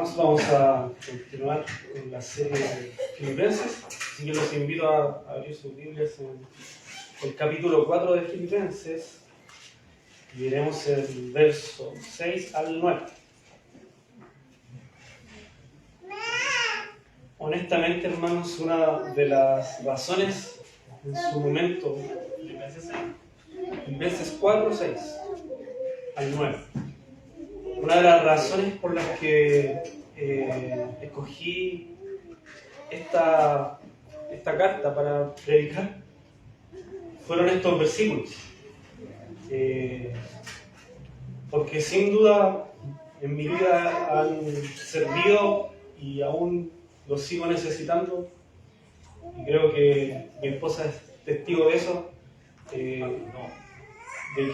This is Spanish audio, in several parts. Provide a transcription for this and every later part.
hermanos, vamos a continuar con la serie de Filipenses, así que los invito a abrir sus Biblias en el capítulo 4 de Filipenses y veremos el verso 6 al 9. Honestamente, hermanos, una de las razones en su momento, Filipenses 4, 6 al 9. Una de las razones por las que escogí esta carta para predicar fueron estos versículos. Porque sin duda en mi vida han servido y aún los sigo necesitando. Y creo que mi esposa es testigo de eso, de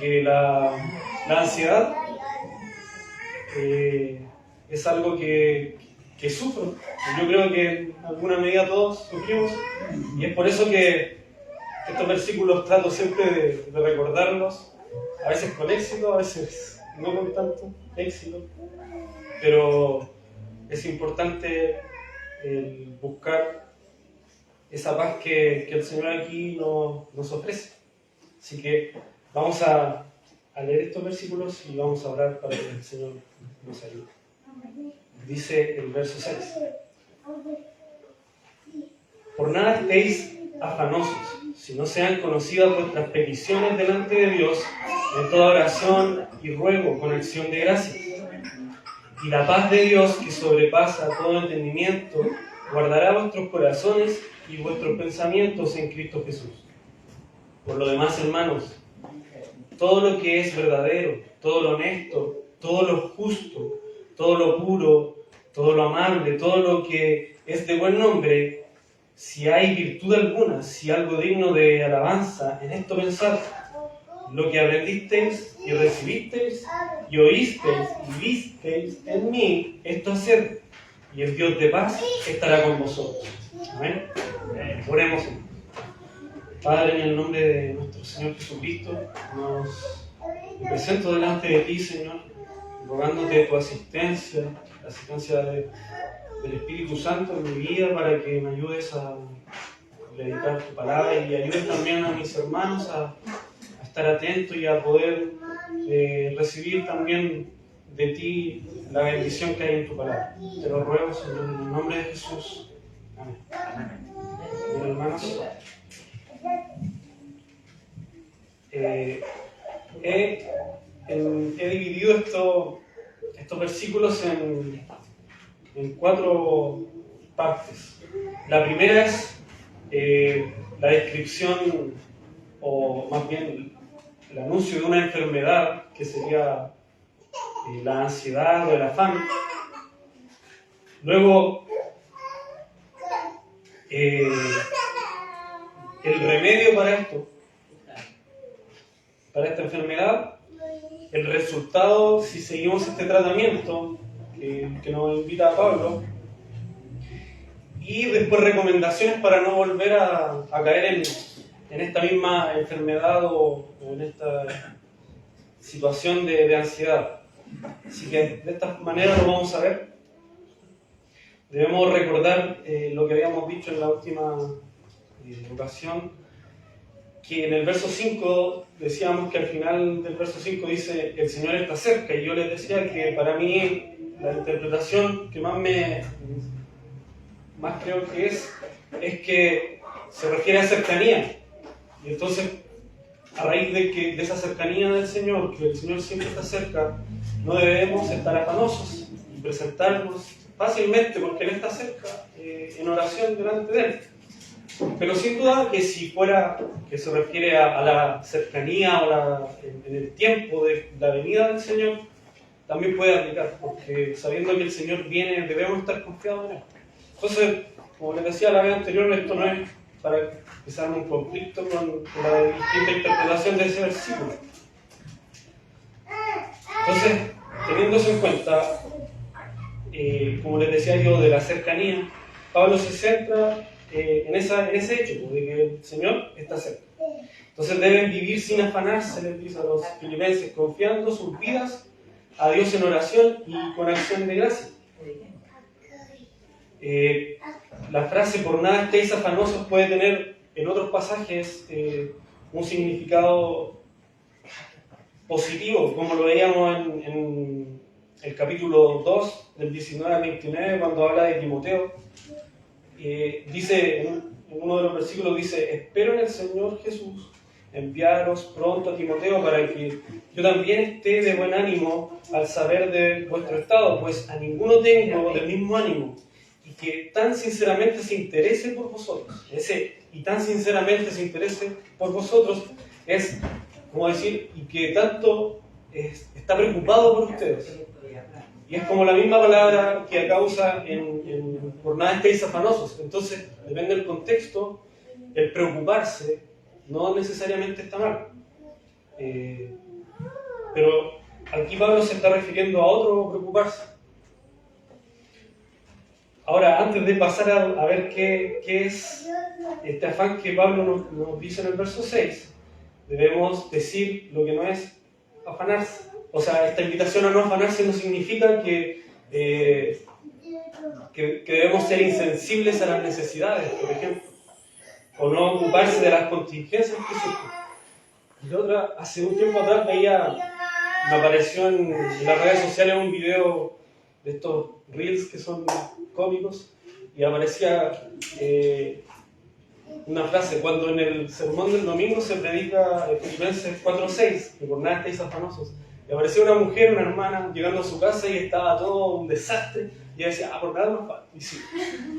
que la ansiedad es algo que sufro. Yo creo que en alguna medida todos sufrimos, y es por eso que estos versículos trato siempre de recordarlos, a veces con éxito, a veces no con tanto éxito, pero es importante buscar esa paz que el Señor aquí nos ofrece. Así que vamos a leer estos versículos y vamos a orar para que el Señor nos ayude. Dice el verso 6: Por nada estéis afanosos, si no sean conocidas vuestras peticiones delante de Dios en toda oración y ruego con acción de gracias. Y la paz de Dios, que sobrepasa todo entendimiento, guardará vuestros corazones y vuestros pensamientos en Cristo Jesús. Por lo demás, hermanos, todo lo que es verdadero, todo lo honesto, todo lo justo, todo lo puro, todo lo amable, todo lo que es de buen nombre, si hay virtud alguna, si algo digno de alabanza, en esto pensad. Lo que aprendisteis y recibisteis y oísteis y visteis en mí, esto haced, y el Dios de paz estará con vosotros. Amén. Oremos. Padre, en el nombre de nuestro Señor Jesucristo, nos presento delante de ti, Señor, rogándote tu asistencia, la asistencia del Espíritu Santo en mi vida, para que me ayudes a predicar tu palabra y ayudes también a mis hermanos a estar atentos y a poder recibir también de ti la bendición que hay en tu palabra. Te lo ruego, Señor, en el nombre de Jesús. Amén. Bien, hermanos, he dividido estos versículos en 4 partes. La primera es la descripción, o más bien el anuncio de una enfermedad, que sería la ansiedad o el afán. Luego, el remedio para esta enfermedad, el resultado si seguimos este tratamiento que nos invita a Pablo, y después recomendaciones para no volver a caer en esta misma enfermedad o en esta situación de ansiedad. Así que de esta manera lo vamos a ver. Debemos recordar lo que habíamos dicho en la última ocasión, que en el verso 5 decíamos que al final del verso 5 dice: el Señor está cerca, y yo les decía que para mí la interpretación que más creo que es que se refiere a cercanía. Y entonces, a raíz de esa cercanía del Señor, que el Señor siempre está cerca, no debemos estar afanosos y presentarnos fácilmente, porque Él está cerca, en oración delante de Él. Pero sin duda que si fuera que se refiere a la cercanía o en el tiempo de la venida del Señor, también puede aplicar, porque sabiendo que el Señor viene, debemos estar confiados en Él. Entonces, como les decía la vez anterior, esto no es para que se haga un conflicto con la distinta interpretación de ese versículo. Entonces, teniendo eso en cuenta, como les decía yo, de la cercanía, Pablo se centra en ese hecho, de que el Señor está cerca. Entonces deben vivir sin afanarse, les dice a los filipenses, confiando sus vidas a Dios en oración y con acción de gracia. La frase "por nada estéis afanosos" puede tener en otros pasajes un significado positivo, como lo veíamos en el capítulo 2, del 19 al 29, cuando habla de Timoteo. Dice, en uno de los versículos dice: espero en el Señor Jesús enviaros pronto a Timoteo para que yo también esté de buen ánimo al saber de vuestro estado, pues a ninguno tengo del mismo ánimo, y que tan sinceramente se interese por vosotros. Ese "y tan sinceramente se interese por vosotros" es como decir, y que tanto está preocupado por ustedes. Y es como la misma palabra que acá usa en "por nada estéis afanosos". Entonces, depende del contexto, el preocuparse no necesariamente está mal. Pero aquí Pablo se está refiriendo a otro preocuparse. Ahora, antes de pasar a ver qué es este afán que Pablo nos dice en el verso 6, debemos decir lo que no es afanarse. O sea, esta invitación a no afanarse no significa que debemos ser insensibles a las necesidades, por ejemplo, o no ocuparse de las contingencias que surgen. Y otra, hace un tiempo atrás me apareció en las redes sociales un video de estos reels que son cómicos, y aparecía una frase: cuando en el sermón del domingo se predica Filipenses 4:6, que por nada estáis afanosos, y apareció una mujer, una hermana, llegando a su casa y estaba todo un desastre, y ella decía: por nada más falta. Y si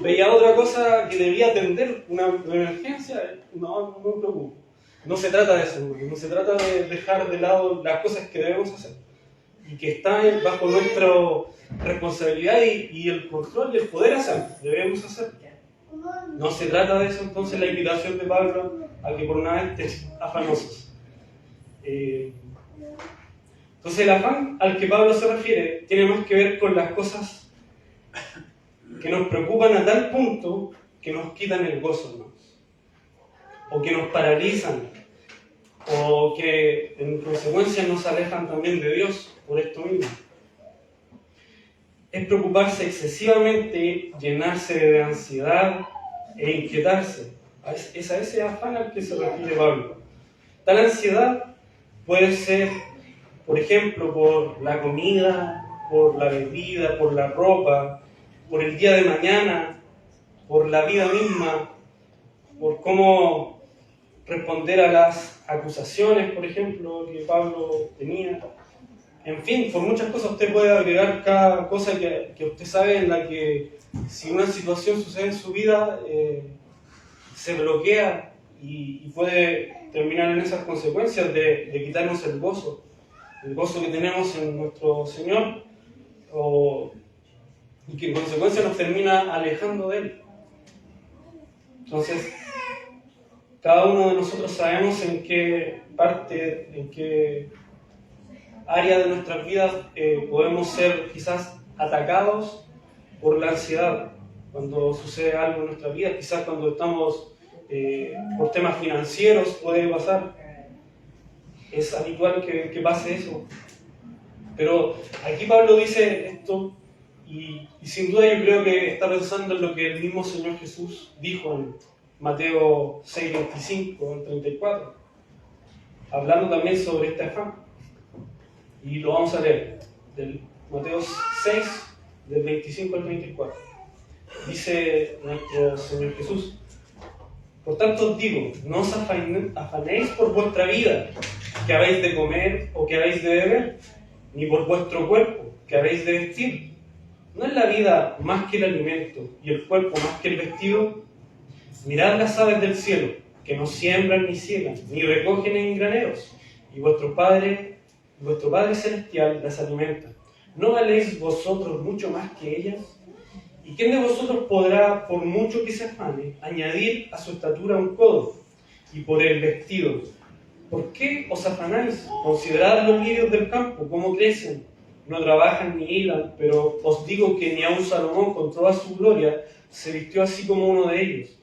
veía otra cosa que debía atender, una emergencia, no me preocupo. No se trata de eso, no se trata de dejar de lado las cosas que debemos hacer y que están bajo nuestra responsabilidad y el control y el poder hacer, debemos hacer. No se trata de eso. Entonces, la invitación de Pablo a que por nada estéis afanosos. Entonces, el afán al que Pablo se refiere tiene más que ver con las cosas que nos preocupan a tal punto que nos quitan el gozo, ¿no? O que nos paralizan, o que en consecuencia nos alejan también de Dios por esto mismo. Es preocuparse excesivamente, llenarse de ansiedad e inquietarse. Es a ese afán al que se refiere Pablo. Tal ansiedad puede ser, por ejemplo, por la comida, por la bebida, por la ropa, por el día de mañana, por la vida misma, por cómo responder a las acusaciones, por ejemplo, que Pablo tenía. En fin, por muchas cosas usted puede agregar cada cosa que usted sabe en la que, si una situación sucede en su vida, se bloquea y puede terminar en esas consecuencias de quitarnos el gozo que tenemos en nuestro Señor, y que en consecuencia nos termina alejando de Él. Entonces, cada uno de nosotros sabemos en qué parte, en qué área de nuestras vidas podemos ser quizás atacados por la ansiedad cuando sucede algo en nuestra vida. Quizás cuando estamos por temas financieros puede pasar. Es habitual que pase eso. Pero aquí Pablo dice esto y sin duda yo creo que está pensando en lo que el mismo Señor Jesús dijo en Mateo 6:25 al 34, hablando también sobre este afán. Y lo vamos a leer, del Mateo 6, del 25 al 34. Dice nuestro Señor Jesús: por tanto os digo, no os afanéis por vuestra vida, que habéis de comer o que habéis de beber, ni por vuestro cuerpo, que habéis de vestir. ¿No es la vida más que el alimento y el cuerpo más que el vestido? Mirad las aves del cielo, que no siembran ni ciegan, ni recogen en graneros, y vuestro Padre Celestial las alimenta. ¿No valéis vosotros mucho más que ellas? ¿Y quién de vosotros podrá, por mucho que se afane, añadir a su estatura un codo? Y por el vestido, ¿por qué os afanáis? Considerad los lirios del campo, cómo crecen. No trabajan ni hilan, pero os digo que ni aun Salomón, con toda su gloria, se vistió así como uno de ellos.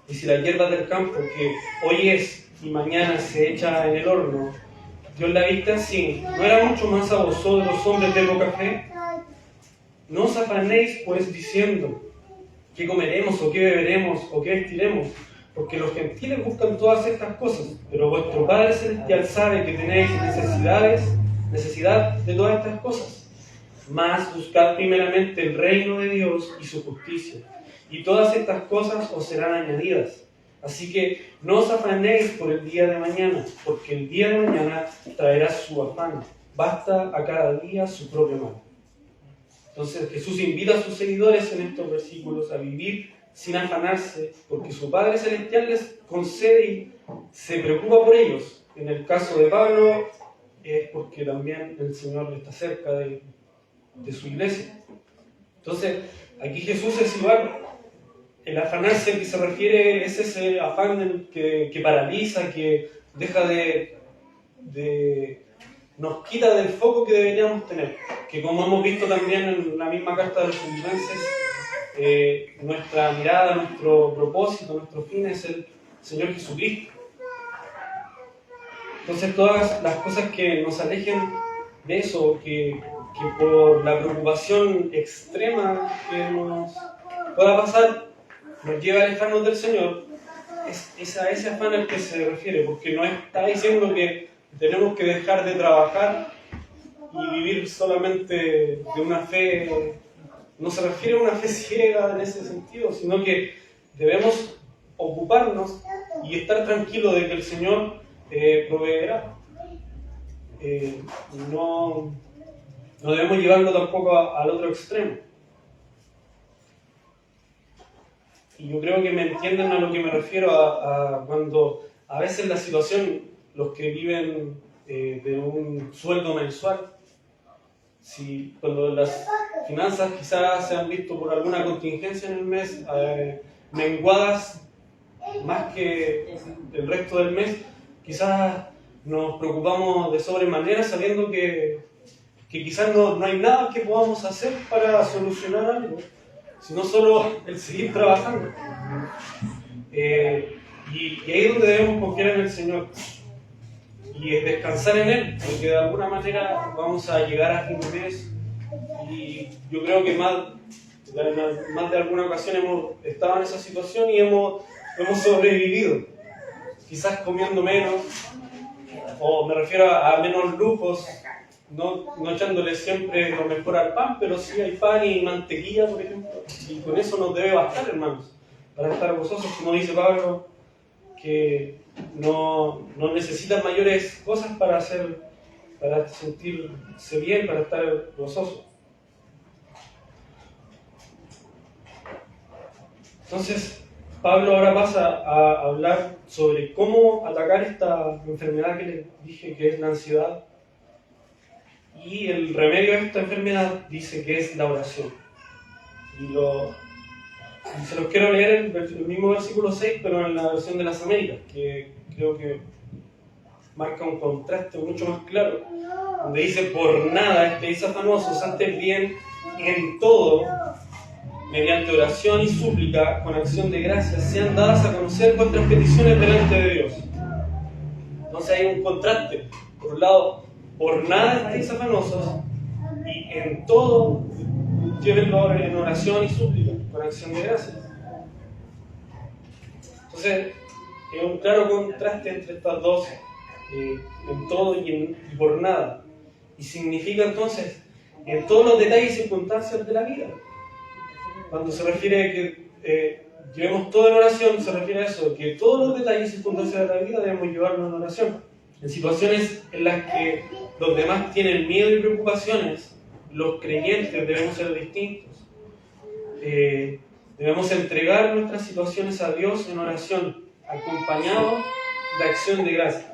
Y si la hierba del campo, que hoy es y mañana se echa en el horno, Dios la viste así, ¿no era mucho más a vosotros, hombres de poca fe? No os afanéis pues diciendo, qué comeremos o qué beberemos o qué vestiremos, porque los gentiles buscan todas estas cosas, pero vuestro Padre Celestial sabe que tenéis necesidad de todas estas cosas. Mas buscad primeramente el reino de Dios y su justicia, y todas estas cosas os serán añadidas. Así que no os afanéis por el día de mañana, porque el día de mañana traerá su afán. Basta a cada día su propio mal. Entonces Jesús invita a sus seguidores en estos versículos a vivir sin afanarse, porque su Padre Celestial les concede y se preocupa por ellos. En el caso de Pablo es porque también el Señor está cerca de su iglesia. Entonces aquí Jesús es igual. El afanarse al que se refiere es ese afán que paraliza, que deja nos quita del foco que deberíamos tener. Que como hemos visto también en la misma carta de los Filipenses, nuestra mirada, nuestro propósito, nuestro fin es el Señor Jesucristo. Entonces todas las cosas que nos alejen de eso, que por la preocupación extrema que nos pueda pasar, nos lleva a alejarnos del Señor, es a ese afán al que se refiere, porque no está diciendo que tenemos que dejar de trabajar y vivir solamente de una fe, no se refiere a una fe ciega en ese sentido, sino que debemos ocuparnos y estar tranquilos de que el Señor proveerá. No debemos llevarlo tampoco al otro extremo. Y yo creo que me entienden a lo que me refiero a cuando a veces la situación, los que viven de un sueldo mensual, cuando las finanzas quizás se han visto por alguna contingencia en el mes menguadas más que el resto del mes, quizás nos preocupamos de sobremanera sabiendo que quizás no hay nada que podamos hacer para solucionar algo, sino solo el seguir trabajando. Y ahí es donde debemos confiar en el Señor y descansar en Él, porque de alguna manera vamos a llegar a fin de mes. Y yo creo que más de alguna ocasión hemos estado en esa situación y hemos sobrevivido, quizás comiendo menos, o me refiero a menos lujos, no echándole siempre lo mejor al pan, pero sí hay pan y mantequilla, por ejemplo, y con eso nos debe bastar, hermanos, para estar gozosos, como dice Pablo, que no necesitan mayores cosas para sentirse bien, para estar gozosos. Entonces, Pablo ahora pasa a hablar sobre cómo atacar esta enfermedad que les dije que es la ansiedad. Y el remedio a esta enfermedad dice que es la oración. Y se los quiero leer el mismo versículo 6, pero en la versión de las Américas, que creo que marca un contraste mucho más claro, donde dice: por nada estéis afanosos, antes bien en todo, mediante oración y súplica, con acción de gracias, sean dadas a conocer vuestras peticiones delante de Dios. Entonces hay un contraste. Por un lado, por nada estéis afanosos, y en todo, llévenlo en oración y súplica, con acción de gracias. Entonces, es un claro contraste entre estas dos, en todo y por nada. Y significa entonces, en todos los detalles y circunstancias de la vida. Cuando se refiere a que llevemos todo en oración, se refiere a eso, que todos los detalles y circunstancias de la vida debemos llevarlos en oración. En situaciones en las que los demás tienen miedo y preocupaciones, los creyentes debemos ser distintos. Debemos entregar nuestras situaciones a Dios en oración, acompañado de acción de gracia.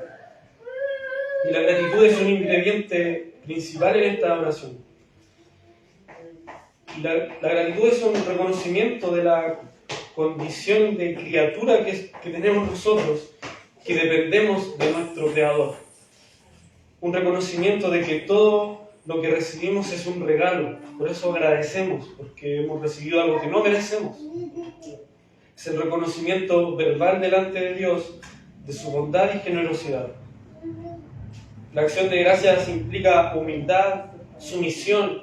Y la gratitud es un ingrediente principal en esta oración. Y la gratitud es un reconocimiento de la condición de criatura que tenemos nosotros, que dependemos de nuestro Creador. Un reconocimiento de que todo lo que recibimos es un regalo. Por eso agradecemos, porque hemos recibido algo que no merecemos. Es el reconocimiento verbal delante de Dios de su bondad y generosidad. La acción de gracias implica humildad, sumisión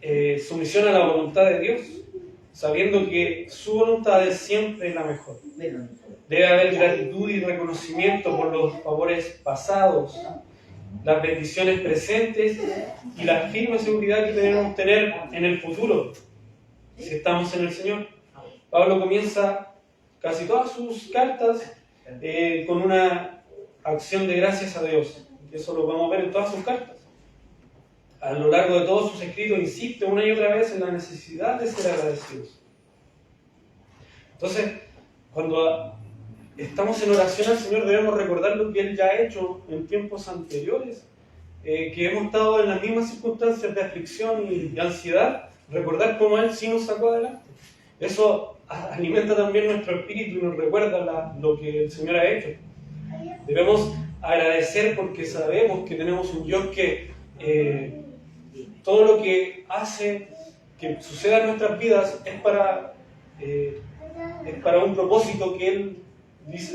a la voluntad de Dios. sabiendo que su voluntad es siempre la mejor. Debe haber gratitud y reconocimiento por los favores pasados, las bendiciones presentes y la firme seguridad que debemos tener en el futuro, si estamos en el Señor. Pablo comienza casi todas sus cartas con una acción de gracias a Dios. Eso lo podemos ver en todas sus cartas. A lo largo de todos sus escritos insiste una y otra vez en la necesidad de ser agradecidos. Entonces, cuando estamos en oración al Señor, debemos recordar lo que Él ya ha hecho en tiempos anteriores, que hemos estado en las mismas circunstancias de aflicción y ansiedad, recordar cómo Él sí nos sacó adelante. Eso alimenta también nuestro espíritu y nos recuerda lo que el Señor ha hecho. Debemos agradecer porque sabemos que tenemos un Dios que todo lo que hace que suceda en nuestras vidas es para un propósito que Él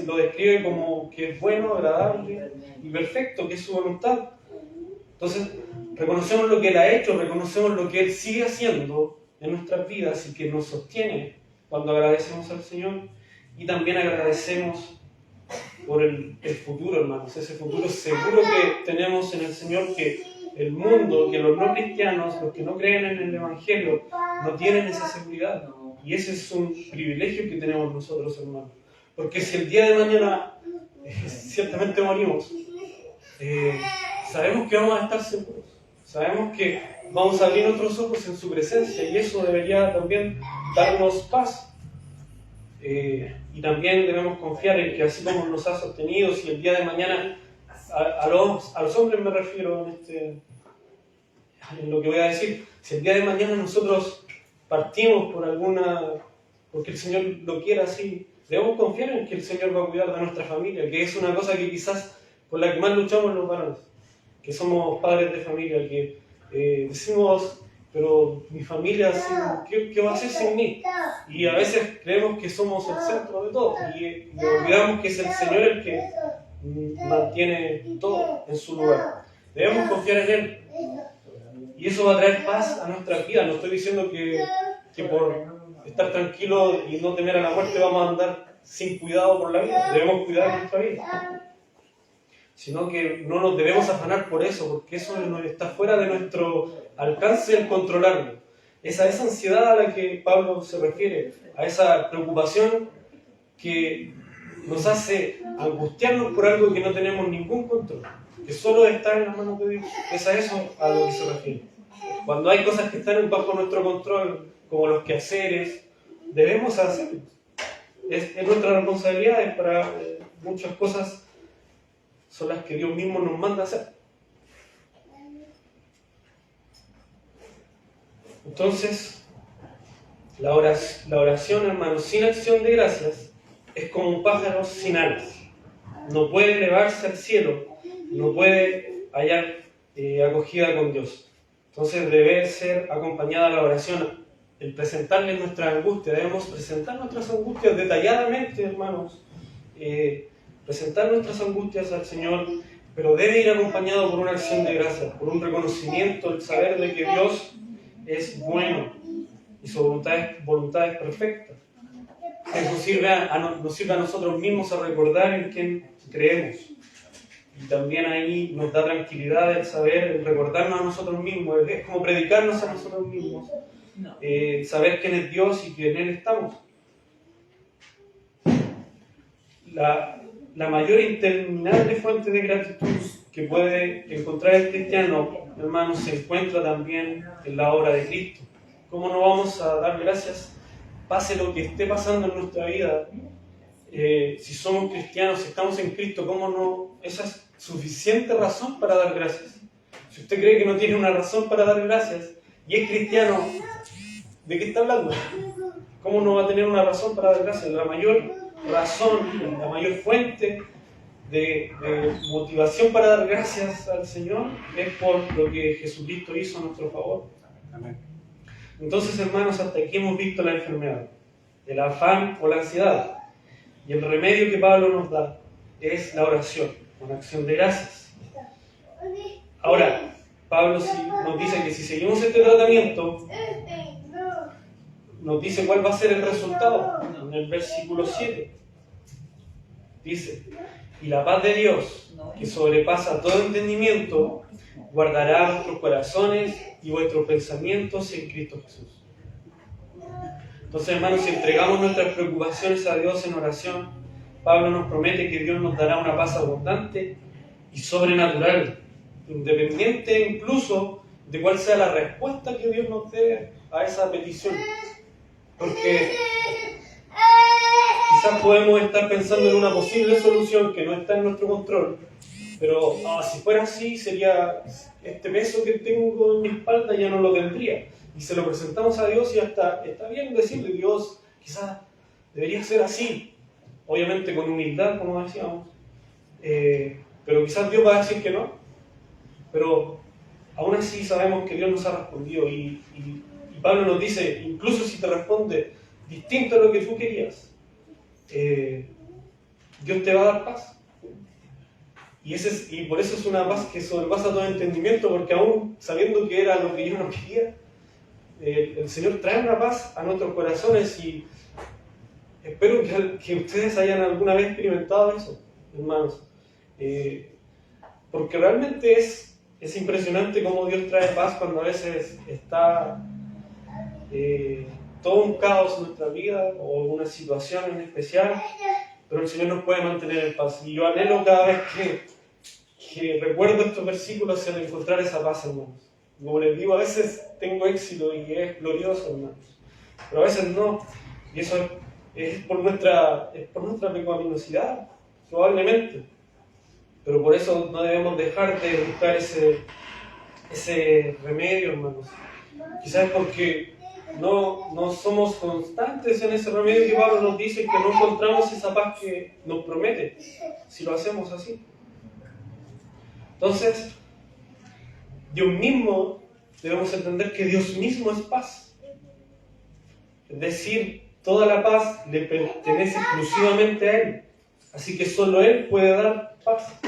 lo describe como que es bueno, agradable y perfecto, que es su voluntad. Entonces, reconocemos lo que Él ha hecho, reconocemos lo que Él sigue haciendo en nuestras vidas y que nos sostiene cuando agradecemos al Señor, y también agradecemos por el futuro, hermanos, ese futuro seguro que tenemos en el Señor, que el mundo, que los no cristianos, los que no creen en el Evangelio, no tienen esa seguridad. Y ese es un privilegio que tenemos nosotros, hermanos. Porque si el día de mañana ciertamente morimos, sabemos que vamos a estar seguros. Sabemos que vamos a abrir nuestros ojos en su presencia, y eso debería también darnos paz. Y también debemos confiar en que así como nos ha sostenido, si el día de mañana, a los hombres me refiero en lo que voy a decir, si el día de mañana nosotros partimos porque el Señor lo quiera así, debemos confiar en que el Señor va a cuidar de nuestra familia, que es una cosa que quizás por la que más luchamos los varones, que somos padres de familia, que decimos, pero mi familia, ¿qué va a hacer sin mí? Y a veces creemos que somos el centro de todo, y olvidamos que es el Señor el que mantiene todo en su lugar. Debemos confiar en Él, y eso va a traer paz a nuestras vidas. No estoy diciendo que por estar tranquilos y no temer a la muerte vamos a andar sin cuidado por la vida. Debemos cuidar de nuestra vida, sino que no nos debemos afanar por eso, porque eso está fuera de nuestro alcance el controlarlo. Es a esa ansiedad a la que Pablo se refiere, a esa preocupación que nos hace angustiarnos por algo que no tenemos ningún control, que solo está en las manos de Dios. Es a eso a lo que se refiere. Cuando hay cosas que están bajo nuestro control, como los quehaceres, debemos hacerlos. Es nuestra responsabilidad, para muchas cosas son las que Dios mismo nos manda a hacer. Entonces, la oración, hermanos, sin acción de gracias, es como un pájaro sin alas. No puede elevarse al cielo, no puede hallar acogida con Dios. Entonces debe ser acompañada la oración, el presentarle nuestra angustia. Debemos presentar nuestras angustias detalladamente, hermanos. Presentar nuestras angustias al Señor, pero debe ir acompañado por una acción de gracias, por un reconocimiento, el saber de que Dios es bueno y su voluntad es perfecta. Que nos sirve a nosotros mismos a recordar en quién creemos. Y también ahí nos da tranquilidad el saber, el recordarnos a nosotros mismos, es como predicarnos a nosotros mismos, saber quién es Dios y que en Él estamos. La mayor interminable fuente de gratitud que puede encontrar el cristiano, hermanos, se encuentra también en la obra de Cristo. ¿Cómo no vamos a dar gracias, pase lo que esté pasando en nuestra vida? Si somos cristianos, si estamos en Cristo, ¿cómo no? Esa es suficiente razón para dar gracias. Si usted cree que no tiene una razón para dar gracias y es cristiano, ¿de qué está hablando? ¿Cómo no va a tener una razón para dar gracias? La mayor razón, la mayor fuente de motivación para dar gracias al Señor es por lo que Jesucristo hizo a nuestro favor. Amén. Entonces, hermanos, hasta aquí hemos visto la enfermedad, el afán o la ansiedad. Y el remedio que Pablo nos da es la oración, una acción de gracias. Ahora, Pablo nos dice que si seguimos este tratamiento, nos dice cuál va a ser el resultado. En el versículo 7 dice: y la paz de Dios, que sobrepasa todo entendimiento, guardará vuestros corazones y vuestros pensamientos en Cristo Jesús. Entonces, hermanos, si entregamos nuestras preocupaciones a Dios en oración, Pablo nos promete que Dios nos dará una paz abundante y sobrenatural, independiente incluso de cuál sea la respuesta que Dios nos dé a esa petición. Porque quizás podemos estar pensando en una posible solución que no está en nuestro control, pero si fuera así, sería este peso que tengo en mi espalda ya no lo tendría. Y se lo presentamos a Dios y hasta está bien decirle: Dios, quizás debería ser así, obviamente con humildad, como decíamos, pero quizás Dios va a decir que no, pero aún así sabemos que Dios nos ha respondido y Pablo nos dice: incluso si te responde distinto a lo que tú querías, Dios te va a dar paz. Y por eso es una paz que sobrepasa todo entendimiento, porque aún sabiendo que era lo que yo no quería, el Señor trae una paz a nuestros corazones, y espero que ustedes hayan alguna vez experimentado eso, hermanos. Porque realmente es impresionante cómo Dios trae paz cuando a veces está todo un caos en nuestra vida o una situación en especial, pero el Señor nos puede mantener en paz. Y yo anhelo cada vez que recuerdo estos versículos el encontrar esa paz, hermanos. Como les digo, a veces tengo éxito y es glorioso, hermanos, pero a veces no, y eso es por nuestra pecaminosidad, probablemente. Pero por eso no debemos dejar de buscar ese remedio, hermanos. Quizás porque no somos constantes en ese remedio que Pablo nos dice, que no encontramos esa paz que nos promete si lo hacemos así. Entonces, Dios mismo, debemos entender que Dios mismo es paz. Es decir, toda la paz le pertenece exclusivamente a Él. Así que solo Él puede dar paz.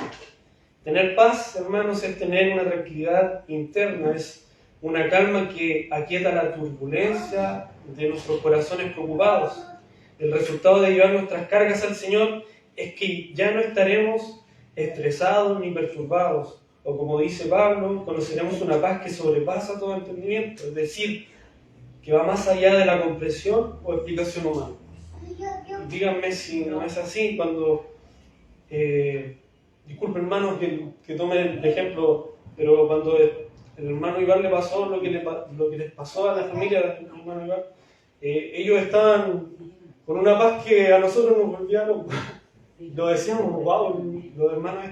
Tener paz, hermanos, es tener una tranquilidad interna, es una calma que aquieta la turbulencia de nuestros corazones preocupados. El resultado de llevar nuestras cargas al Señor es que ya no estaremos estresados ni perturbados. O como dice Pablo, conoceremos una paz que sobrepasa todo entendimiento, es decir, que va más allá de la comprensión o explicación humana. Díganme si no es así. Cuando, disculpen, hermanos, que tomen el ejemplo, pero cuando el hermano Iván le pasó lo que les pasó a la familia del hermano Iván, ellos estaban con una paz que a nosotros nos volvía locos. Lo decíamos: wow, los hermanos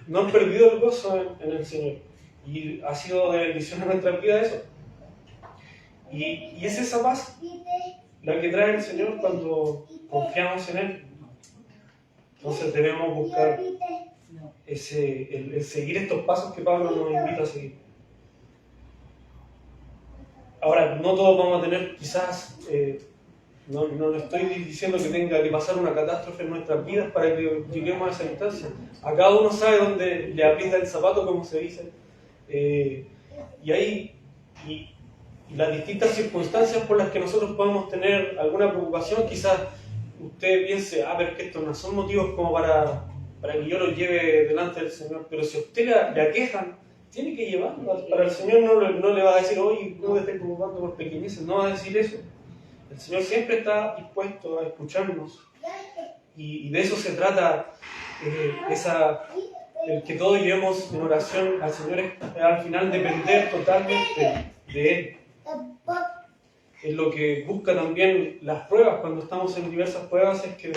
no han perdido el gozo en el Señor. Y ha sido de bendición en nuestra vida eso. Y es esa paz la que trae el Señor cuando confiamos en Él. Entonces debemos buscar el seguir estos pasos que Pablo nos invita a seguir. Ahora, no todos vamos a tener, quizás, no le estoy diciendo que tenga que pasar una catástrofe en nuestras vidas para que lleguemos a esa instancia. A cada uno sabe dónde le aprieta el zapato, como se dice. Y las distintas circunstancias por las que nosotros podemos tener alguna preocupación, quizás usted piense: pero es que estos no son motivos como para que yo los lleve delante del Señor. Pero si a usted le aquejan, tiene que llevarlo. Para el Señor no le va a decir: oye, no te estés preocupando por pequeñeces. No va a decir eso. El Señor siempre está dispuesto a escucharnos. Y de eso se trata, el que todos llevemos en oración al Señor, es al final depender totalmente de Él. Es lo que busca también las pruebas. Cuando estamos en diversas pruebas, es que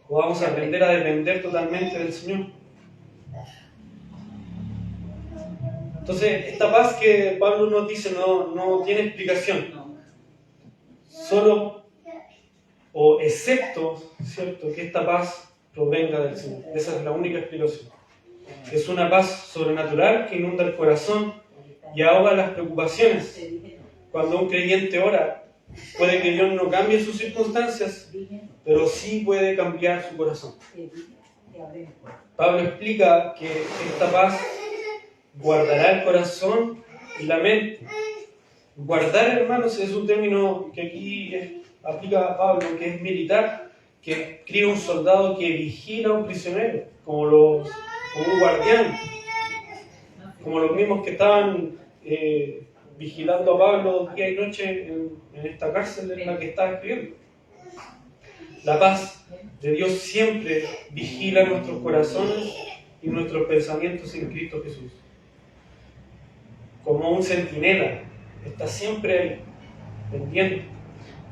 podamos aprender a depender totalmente del Señor. Entonces, esta paz que Pablo nos dice no tiene explicación. Solo o excepto, ¿cierto?, que esta paz provenga del Señor. Esa es la única explicación. Es una paz sobrenatural que inunda el corazón y ahoga las preocupaciones. Cuando un creyente ora, puede que Dios no cambie sus circunstancias, pero sí puede cambiar su corazón. Pablo explica que esta paz guardará el corazón y la mente. Guardar, hermanos, es un término que aquí aplica a Pablo, que es militar, que escribe un soldado que vigila a un prisionero, como un guardián, como los mismos que estaban vigilando a Pablo día y noche en esta cárcel en la que estaba escribiendo. La paz de Dios siempre vigila nuestros corazones y nuestros pensamientos en Cristo Jesús. Como un centinela, está siempre ahí, pendiente.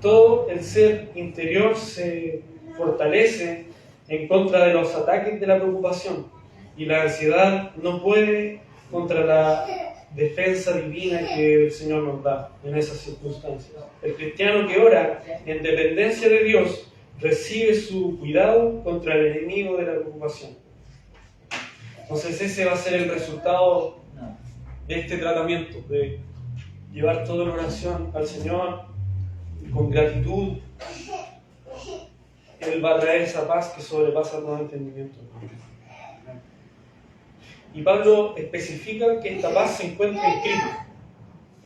Todo el ser interior se fortalece en contra de los ataques de la preocupación, y la ansiedad no puede contra la defensa divina que el Señor nos da en esas circunstancias. El cristiano que ora en dependencia de Dios recibe su cuidado contra el enemigo de la preocupación. Entonces ese va a ser el resultado de este tratamiento, de llevar toda la oración al Señor con gratitud. Él va a traer esa paz que sobrepasa todo entendimiento. Y Pablo especifica que esta paz se encuentra en Cristo.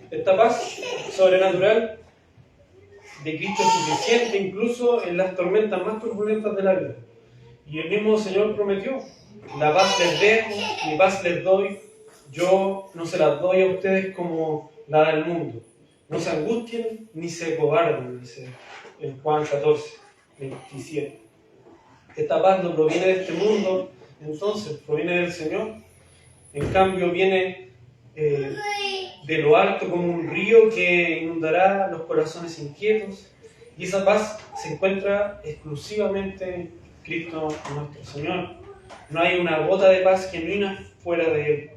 Esta paz sobrenatural de Cristo es suficiente incluso en las tormentas más turbulentas de la vida. Y el mismo Señor prometió: la paz les dejo, mi paz les doy, yo no se las doy a ustedes como la da el mundo. No se angustien ni se cobarden, dice en Juan 14, 27. Esta paz no proviene de este mundo, entonces proviene del Señor. En cambio viene de lo alto como un río que inundará los corazones inquietos, y esa paz se encuentra exclusivamente en Cristo nuestro Señor. No hay una gota de paz genuina fuera de Él.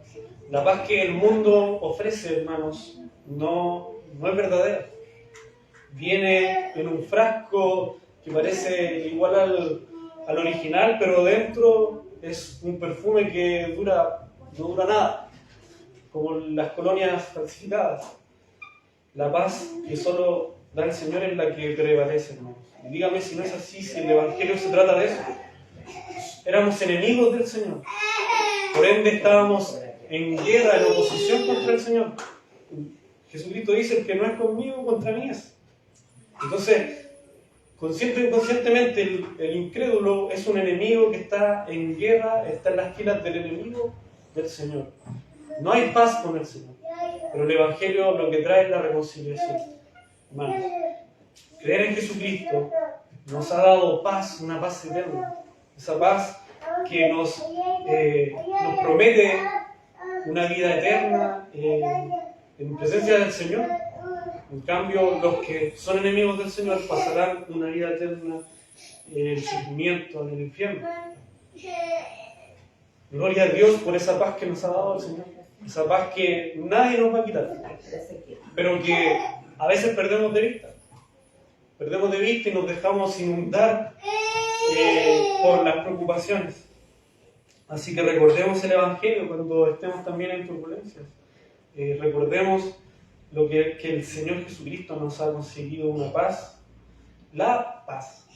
La paz que el mundo ofrece, hermanos, no es verdadera. Viene en un frasco que parece igual al original, pero dentro es un perfume que no dura nada, como las colonias falsificadas. La paz que solo da el Señor es la que prevalece, hermanos. Y dígame si no es así, si el Evangelio se trata de eso. Éramos enemigos del Señor, por ende estábamos en guerra, en oposición contra el Señor. Jesucristo dice: el que no es conmigo, contra mí es. Entonces, consciente o inconscientemente, el incrédulo es un enemigo que está en guerra, está en las filas del enemigo del Señor. No hay paz con el Señor, pero el Evangelio lo que trae es la reconciliación. Hermanos, creer en Jesucristo nos ha dado paz, una paz eterna. Esa paz que nos promete una vida eterna en presencia del Señor. En cambio, los que son enemigos del Señor pasarán una vida eterna en el sufrimiento, en el infierno. Gloria a Dios por esa paz que nos ha dado el Señor. Esa paz que nadie nos va a quitar, pero que a veces perdemos de vista. Perdemos de vista y nos dejamos inundar por las preocupaciones. Así que recordemos el Evangelio cuando estemos también en turbulencias. Recordemos que el Señor Jesucristo nos ha conseguido una paz. La paz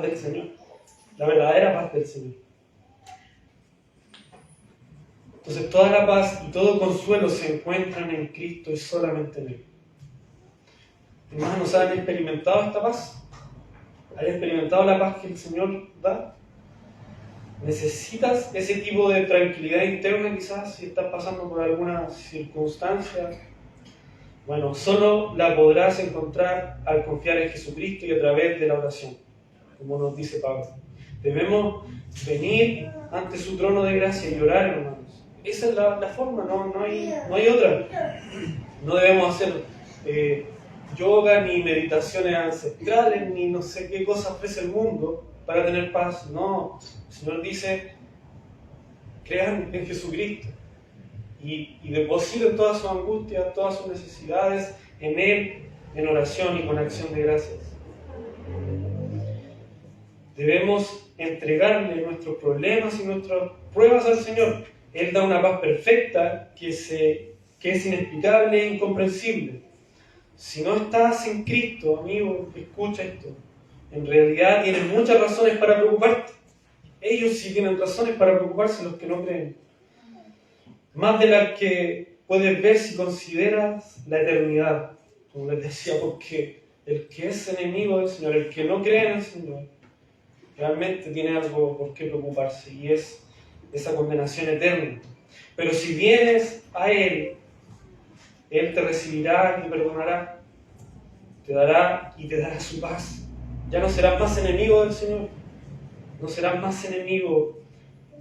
del Señor. La verdadera paz del Señor. Entonces toda la paz y todo consuelo se encuentran en Cristo y solamente en Él. Hermanos, ¿han experimentado esta paz? ¿Han experimentado la paz que el Señor da? ¿Necesitas ese tipo de tranquilidad interna quizás si estás pasando por alguna circunstancia? Bueno, solo la podrás encontrar al confiar en Jesucristo y a través de la oración, como nos dice Pablo. Debemos venir ante su trono de gracia y orar, hermanos. Esa es la forma, no hay otra. No debemos hacer yoga, ni meditaciones ancestrales, ni no sé qué cosa ofrece el mundo para tener paz. No, el Señor dice: crean en Jesucristo y depositen todas sus angustias, todas sus necesidades en Él, en oración y con acción de gracias. Debemos entregarle nuestros problemas y nuestras pruebas al Señor. Él da una paz perfecta que es inexplicable e incomprensible. Si no estás en Cristo, amigo, escucha esto. En realidad tienes muchas razones para preocuparte. Ellos sí tienen razones para preocuparse, los que no creen. Más de las que puedes ver si consideras la eternidad. Como les decía, porque el que es enemigo del Señor, el que no cree en el Señor, realmente tiene algo por qué preocuparse, y es esa condenación eterna. Pero si vienes a Él, Él te recibirá y te perdonará, te dará y te dará su paz. Ya no serás más enemigo del Señor, no serás más enemigo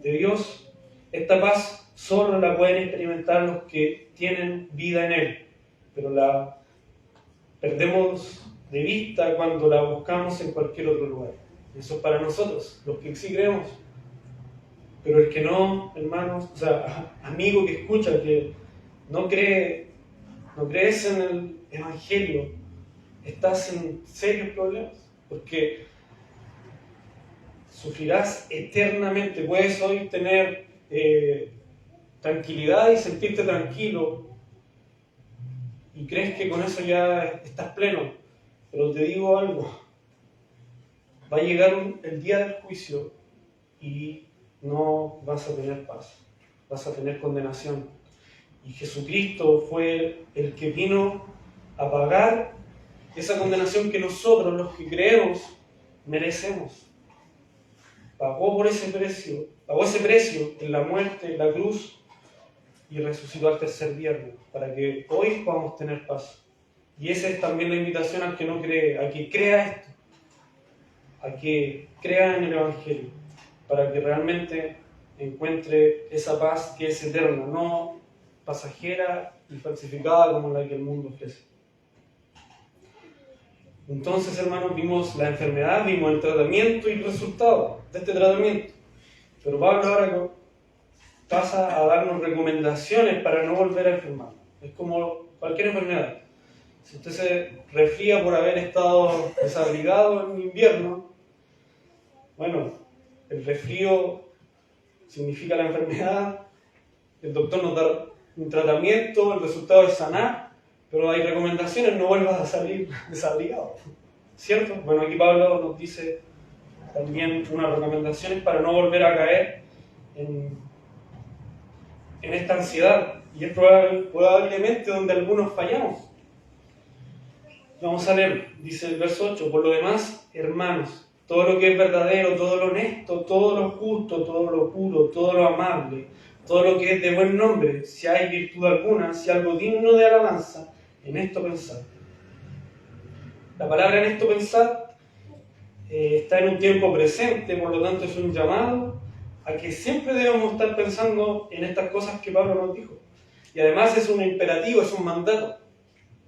de Dios. Esta paz solo la pueden experimentar los que tienen vida en Él, pero la perdemos de vista cuando la buscamos en cualquier otro lugar. Eso es para nosotros, los que sí creemos. Pero el que no, hermanos, o sea, amigo que escucha, que no crees en el Evangelio, estás en serios problemas, porque sufrirás eternamente. Puedes hoy tener tranquilidad y sentirte tranquilo, y crees que con eso ya estás pleno, pero te digo algo, va a llegar el día del juicio y no vas a tener paz, vas a tener condenación. Y Jesucristo fue el que vino a pagar esa condenación que nosotros, los que creemos, merecemos. Pagó ese precio en la muerte, en la cruz, y resucitó al tercer día, para que hoy podamos tener paz. Y esa es también la invitación al que no cree, a que crea esto, a que crea en el Evangelio, para que realmente encuentre esa paz que es eterna, no pasajera y falsificada como la que el mundo ofrece. Entonces, hermanos, vimos la enfermedad, vimos el tratamiento y el resultado de este tratamiento. Pero Pablo ahora pasa a darnos recomendaciones para no volver a enfermar. Es como cualquier enfermedad. Si usted se resfría por haber estado desabrigado en invierno, bueno, el resfrío significa la enfermedad, el doctor nos da un tratamiento, el resultado es sanar, pero hay recomendaciones, no vuelvas a salir desabrigado, ¿cierto? Bueno, aquí Pablo nos dice también unas recomendaciones para no volver a caer en esta ansiedad, y es probablemente donde algunos fallamos. Vamos a leer, dice el verso 8, por lo demás, hermanos, todo lo que es verdadero, todo lo honesto, todo lo justo, todo lo puro, todo lo amable, todo lo que es de buen nombre, si hay virtud alguna, si algo digno de alabanza, en esto pensad. La palabra en esto pensad está en un tiempo presente, por lo tanto es un llamado a que siempre debemos estar pensando en estas cosas que Pablo nos dijo. Y además es un imperativo, es un mandato.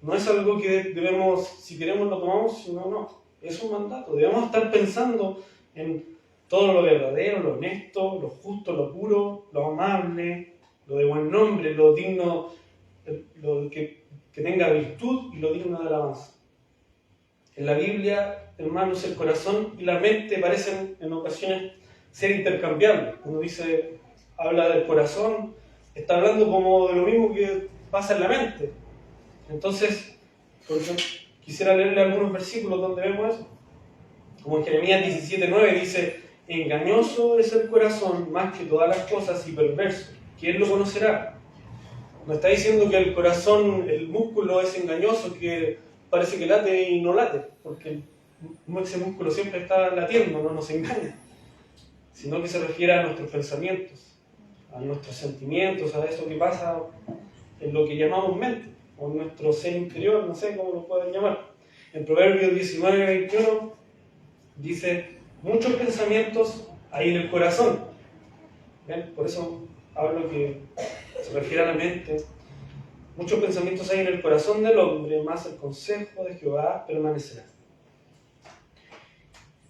No es algo que debemos, si queremos lo tomamos, si no, no. Es un mandato. Debemos estar pensando en todo lo verdadero, lo honesto, lo justo, lo puro, lo amable, lo de buen nombre, lo digno, lo que tenga virtud y lo digno de alabanza. En la Biblia, hermanos, el corazón y la mente parecen en ocasiones ser intercambiables. Uno habla del corazón, está hablando como de lo mismo que pasa en la mente. Entonces, quisiera leerle algunos versículos donde vemos eso. Como en Jeremías 17:9 dice: engañoso es el corazón más que todas las cosas y perverso. ¿Quién lo conocerá? No está diciendo que el corazón, el músculo es engañoso, que parece que late y no late, porque ese músculo siempre está latiendo, no nos engaña, sino que se refiere a nuestros pensamientos, a nuestros sentimientos, a eso que pasa en lo que llamamos mente, o en nuestro ser interior, no sé cómo lo pueden llamar. En Proverbios 19:21 dice: muchos pensamientos hay en el corazón. ¿Ven? Por eso hablo que se refiere a la mente. Muchos pensamientos hay en el corazón del hombre, más el consejo de Jehová permanecerá.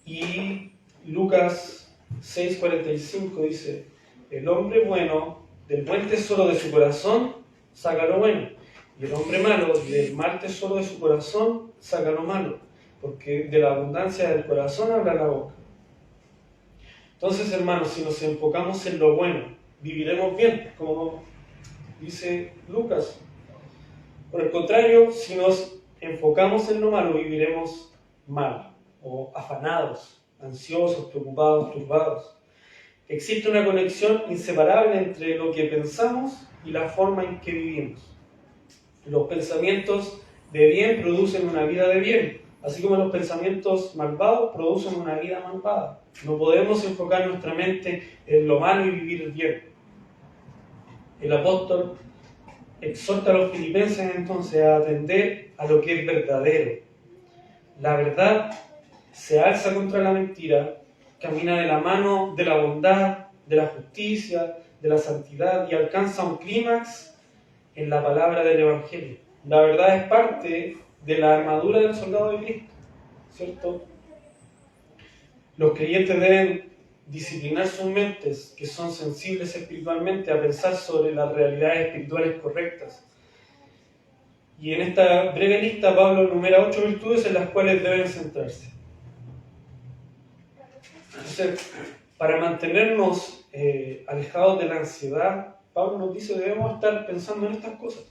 Y Lucas 6:45 dice: el hombre bueno del buen tesoro de su corazón saca lo bueno, y el hombre malo del mal tesoro de su corazón saca lo malo, porque de la abundancia del corazón habla la boca. Entonces, hermanos, si nos enfocamos en lo bueno, viviremos bien, como dice Lucas. Por el contrario, si nos enfocamos en lo malo, viviremos mal, o afanados, ansiosos, preocupados, turbados. Existe una conexión inseparable entre lo que pensamos y la forma en que vivimos. Los pensamientos de bien producen una vida de bien, así como los pensamientos malvados producen una vida malvada. No podemos enfocar nuestra mente en lo malo y vivir bien. El apóstol exhorta a los filipenses entonces a atender a lo que es verdadero. La verdad se alza contra la mentira, camina de la mano de la bondad, de la justicia, de la santidad y alcanza un clímax en la palabra del Evangelio. La verdad es parte de la armadura del soldado de Cristo, ¿cierto? Los creyentes deben disciplinar sus mentes, que son sensibles espiritualmente, a pensar sobre las realidades espirituales correctas. Y en esta breve lista Pablo enumera 8 virtudes en las cuales deben centrarse. Entonces, para mantenernos alejados de la ansiedad, Pablo nos dice que debemos estar pensando en estas cosas.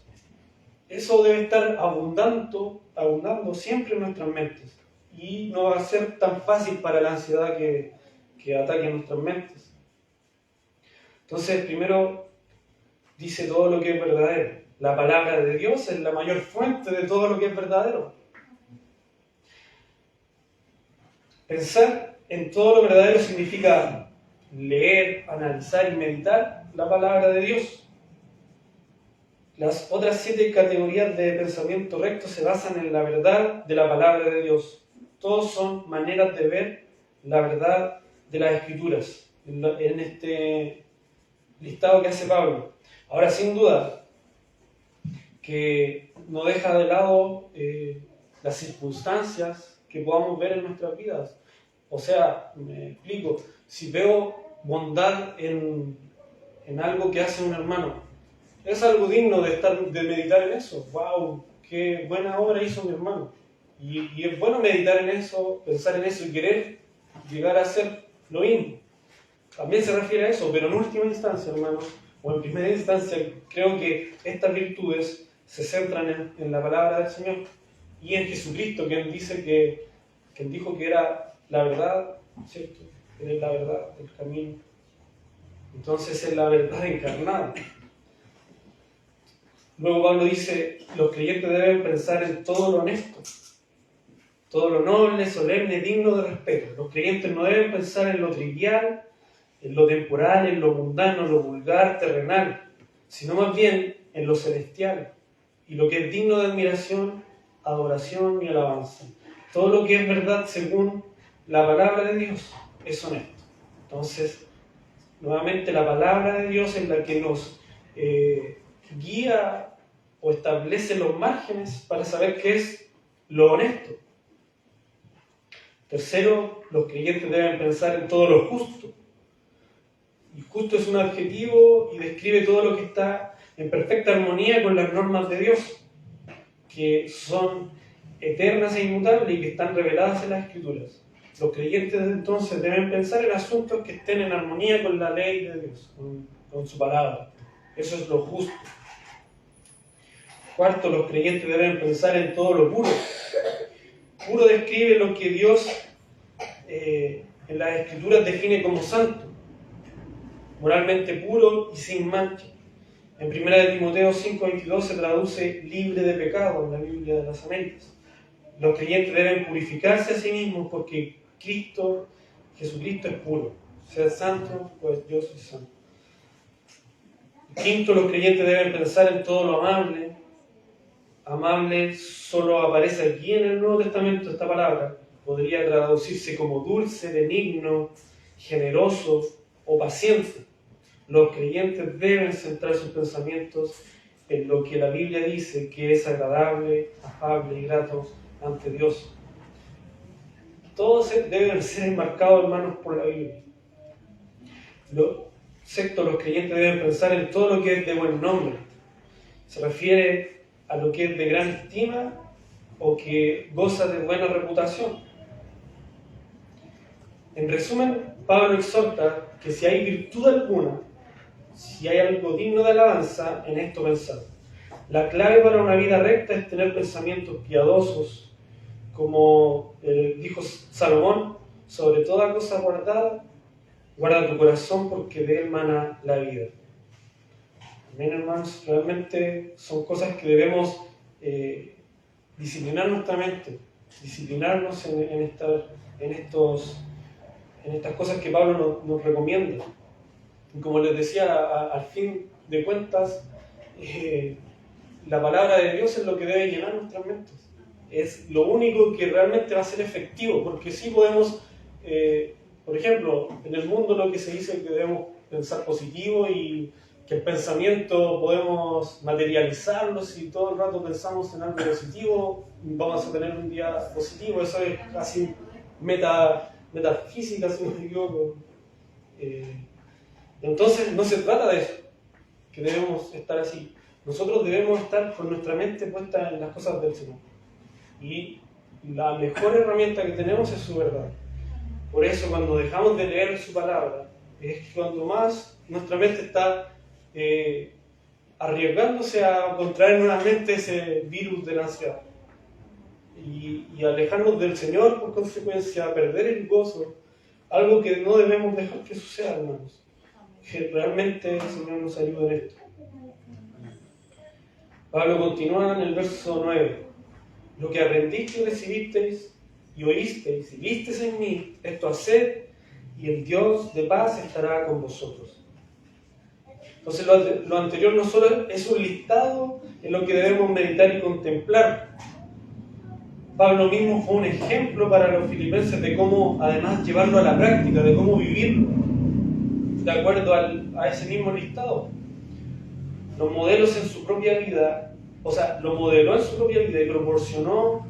Eso debe estar abundando siempre en nuestras mentes. Y no va a ser tan fácil para la ansiedad que ataque nuestras mentes. Entonces, primero dice todo lo que es verdadero. La palabra de Dios es la mayor fuente de todo lo que es verdadero. Pensar en todo lo verdadero significa leer, analizar y meditar la palabra de Dios. Las otras 7 categorías de pensamiento recto se basan en la verdad de la palabra de Dios. Todos son maneras de ver la verdad de las Escrituras, en este listado que hace Pablo. Ahora, sin duda, que no deja de lado las circunstancias que podamos ver en nuestras vidas. O sea, me explico, si veo bondad en algo que hace un hermano, es algo digno de meditar en eso. ¡Wow! ¡Qué buena obra hizo mi hermano! Y es bueno meditar en eso, pensar en eso y querer llegar a hacer lo mismo. También se refiere a eso, pero en última instancia, hermanos, o en primera instancia, creo que estas virtudes se centran en la palabra del Señor y en Jesucristo, quien dijo que era la verdad, ¿cierto? Él es la verdad, el camino. Entonces es la verdad encarnada. Luego Pablo dice, los creyentes deben pensar en todo lo honesto, todo lo noble, solemne, digno de respeto. Los creyentes no deben pensar en lo trivial, en lo temporal, en lo mundano, lo vulgar, terrenal, sino más bien en lo celestial y lo que es digno de admiración, adoración y alabanza. Todo lo que es verdad según la palabra de Dios es honesto. Entonces, nuevamente la palabra de Dios es la que nos guía o establece los márgenes para saber qué es lo honesto. Tercero, los creyentes deben pensar en todo lo justo. Y justo es un adjetivo y describe todo lo que está en perfecta armonía con las normas de Dios, que son eternas e inmutables y que están reveladas en las Escrituras. Los creyentes entonces deben pensar en asuntos que estén en armonía con la ley de Dios, con su palabra. Eso es lo justo. Cuarto, los creyentes deben pensar en todo lo puro. Puro describe lo que Dios en las Escrituras define como santo, moralmente puro y sin mancha. En 1 Timoteo 5:22 se traduce libre de pecado en la Biblia de las Américas. Los creyentes deben purificarse a sí mismos porque Jesucristo es puro. Ser santo, pues yo soy santo. Quinto, los creyentes deben pensar en todo lo amable. Amable solo aparece aquí en el Nuevo Testamento esta palabra. Podría traducirse como dulce, benigno, generoso o paciente. Los creyentes deben centrar sus pensamientos en lo que la Biblia dice que es agradable, afable y grato ante Dios. Todos deben ser enmarcados, hermanos, por la Biblia. Sexto, los creyentes deben pensar en todo lo que es de buen nombre. Se refiere a lo que es de gran estima o que goza de buena reputación. En resumen, Pablo exhorta que si hay virtud alguna, si hay algo digno de alabanza, en esto pensar. La clave para una vida recta es tener pensamientos piadosos, como dijo Salomón, sobre toda cosa guarda tu corazón porque de él mana la vida. Amén, hermanos. Realmente son cosas que debemos disciplinar nuestra mente, disciplinarnos en estas cosas que Pablo nos recomienda. Y como les decía, al fin de cuentas, la palabra de Dios es lo que debe llenar nuestras mentes. Es lo único que realmente va a ser efectivo, porque sí podemos, por ejemplo, en el mundo lo que se dice es que debemos pensar positivo y que el pensamiento podemos materializarlo. Si todo el rato pensamos en algo positivo, vamos a tener un día positivo. Eso es casi metafísica, si no me equivoco. Entonces no se trata de eso, que debemos estar así. Nosotros debemos estar con nuestra mente puesta en las cosas del Señor. Y la mejor herramienta que tenemos es su verdad. Por eso cuando dejamos de leer su palabra, es cuando más nuestra mente está arriesgándose a contraer nuevamente ese virus de la ansiedad. Y alejarnos del Señor, por consecuencia, perder el gozo, algo que no debemos dejar que suceda, hermanos. Que realmente el Señor nos ayude en esto. Pablo continúa en el verso 9. Lo que aprendiste y recibisteis y oísteis y visteis en mí, esto haced, y el Dios de paz estará con vosotros. Entonces lo anterior no solo es un listado en lo que debemos meditar y contemplar. Pablo mismo fue un ejemplo para los filipenses de cómo además llevarlo a la práctica, de cómo vivirlo, de acuerdo a ese mismo listado. Los modelos en su propia vida, lo modeló en su propia vida y proporcionó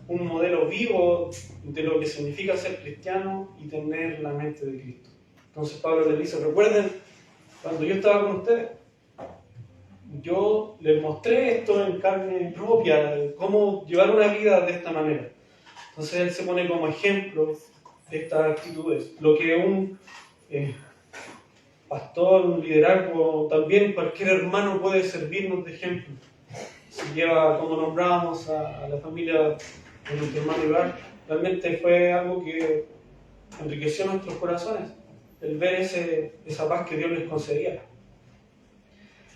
un modelo vivo de lo que significa ser cristiano y tener la mente de Cristo. Entonces Pablo les dice, recuerden, cuando yo estaba con ustedes, yo les mostré esto en carne propia, cómo llevar una vida de esta manera. Entonces él se pone como ejemplo de estas actitudes. Lo que un pastor, un liderazgo, también cualquier hermano puede servirnos de ejemplo. Si lleva, como nombramos, a la familia de nuestro hermano Iván, realmente fue algo que enriqueció nuestros corazones, el ver esa paz que Dios les concedía.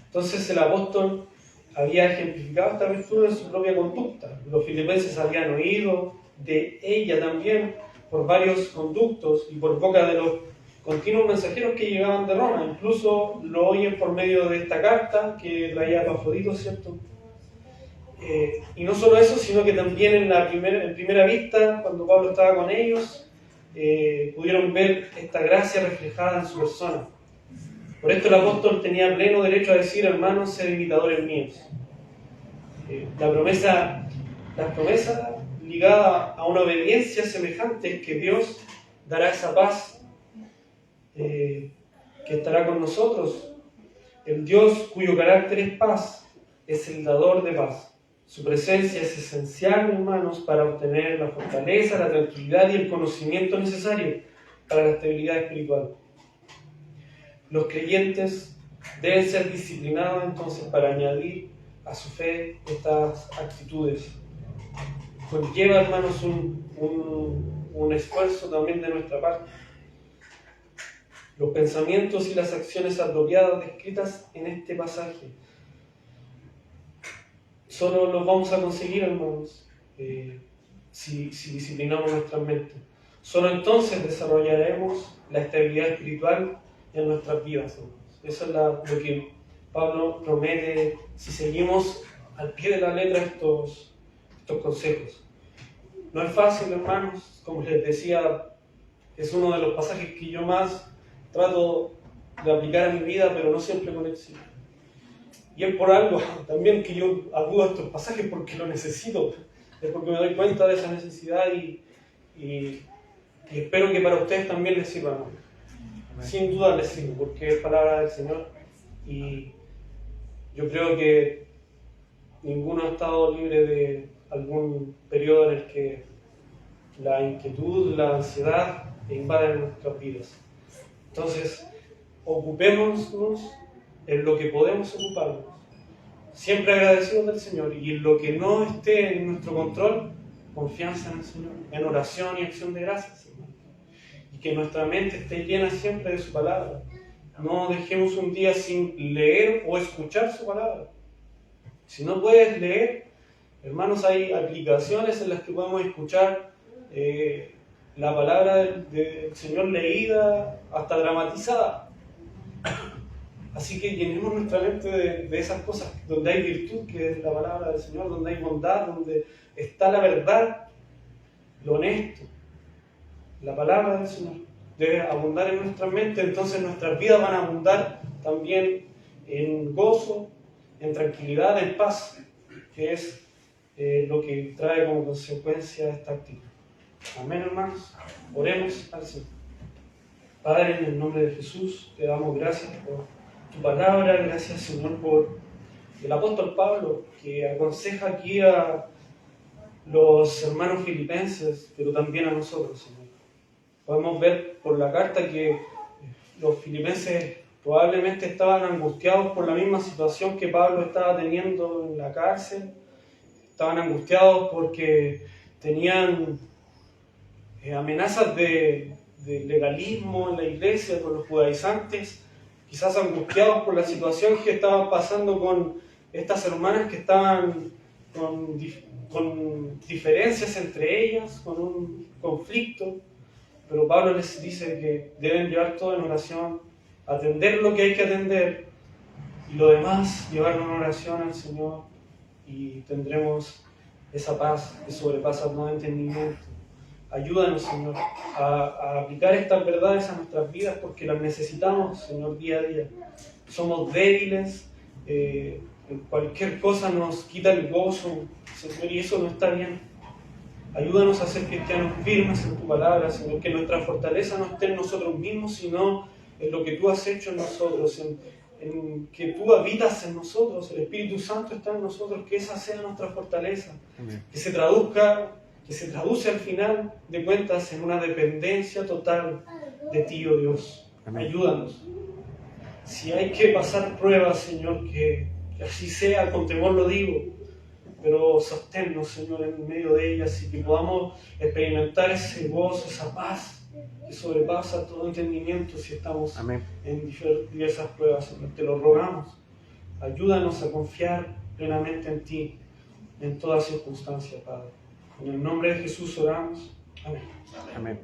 Entonces el apóstol había ejemplificado esta virtud en su propia conducta. Los filipenses habían oído de ella también por varios conductos y por boca de los continuos mensajeros que llegaban de Roma. Incluso lo oyen por medio de esta carta que traía Epafrodito, ¿cierto? Y no solo eso, sino que también en primera vista, cuando Pablo estaba con ellos, pudieron ver esta gracia reflejada en su persona. Por esto el apóstol tenía pleno derecho a decir, hermanos, sed imitadores míos. Las promesas ligadas a una obediencia semejante es que Dios dará esa paz que estará con nosotros. El Dios cuyo carácter es paz, es el dador de paz. Su presencia es esencial, hermanos, para obtener la fortaleza, la tranquilidad y el conocimiento necesario para la estabilidad espiritual. Los creyentes deben ser disciplinados entonces para añadir a su fe estas actitudes. Conlleva, hermanos, un esfuerzo también de nuestra parte. Los pensamientos y las acciones apropiadas descritas en este pasaje solo los vamos a conseguir, hermanos, si disciplinamos nuestra mente. Solo entonces desarrollaremos la estabilidad espiritual en nuestras vidas, hermanos. Eso es lo que Pablo promete si seguimos al pie de la letra estos consejos. No es fácil, hermanos, como les decía, es uno de los pasajes que yo más trato de aplicar a mi vida, pero no siempre con éxito. Y es por algo también que yo acudo a estos pasajes, porque lo necesito, es porque me doy cuenta de esa necesidad y espero que para ustedes también les sirva, ¿no? Sin duda les sirve, porque es palabra del Señor y yo creo que ninguno ha estado libre de algún periodo en el que la inquietud, la ansiedad invaden nuestras vidas. Entonces, ocupémonos en lo que podemos ocuparnos, siempre agradecidos del Señor, y en lo que no esté en nuestro control, confianza en el Señor, en oración y acción de gracias, Señor. Y que nuestra mente esté llena siempre de su palabra, No dejemos un día sin leer o escuchar su palabra. Si no puedes leer, hermanos, hay aplicaciones en las que podemos escuchar la palabra del Señor leída, hasta dramatizada. Así que llenemos nuestra mente de esas cosas donde hay virtud, que es la palabra del Señor, donde hay bondad, donde está la verdad, lo honesto. La palabra del Señor debe abundar en nuestra mente, entonces nuestras vidas van a abundar también en gozo, en tranquilidad, en paz, que es lo que trae como consecuencia esta actitud. Amén, hermanos. Oremos al Señor. Padre, en el nombre de Jesús, te damos gracias por tu palabra, gracias, Señor, por el apóstol Pablo, que aconseja aquí a los hermanos filipenses, pero también a nosotros, Señor. Podemos ver por la carta que los filipenses probablemente estaban angustiados por la misma situación que Pablo estaba teniendo en la cárcel. Estaban angustiados porque tenían amenazas de legalismo en la iglesia con los judaizantes, quizás angustiados por la situación que estaban pasando con estas hermanas que estaban con diferencias entre ellas, con un conflicto. Pero Pablo les dice que deben llevar todo en oración, atender lo que hay que atender y lo demás llevarlo en oración al Señor, y tendremos esa paz que sobrepasa todo entendimiento. Ayúdanos, Señor, a aplicar estas verdades a nuestras vidas, porque las necesitamos, Señor, día a día. Somos débiles, cualquier cosa nos quita el gozo, Señor, y eso no está bien. Ayúdanos a ser cristianos firmes en tu palabra, Señor, que nuestra fortaleza no esté en nosotros mismos, sino en lo que tú has hecho en nosotros, en que tú habitas en nosotros, el Espíritu Santo está en nosotros, que esa sea nuestra fortaleza. Amén. Que se traduce al final de cuentas en una dependencia total de ti, oh Dios. Amén. Ayúdanos. Si hay que pasar pruebas, Señor, que así sea, con temor lo digo, pero sosténnos, Señor, en medio de ellas, y que podamos experimentar ese gozo, esa paz que sobrepasa todo entendimiento si estamos Amén. En diversas pruebas, Señor. Te lo rogamos. Ayúdanos a confiar plenamente en ti, en toda circunstancia, Padre. En el nombre de Jesús oramos. Amén. Amén.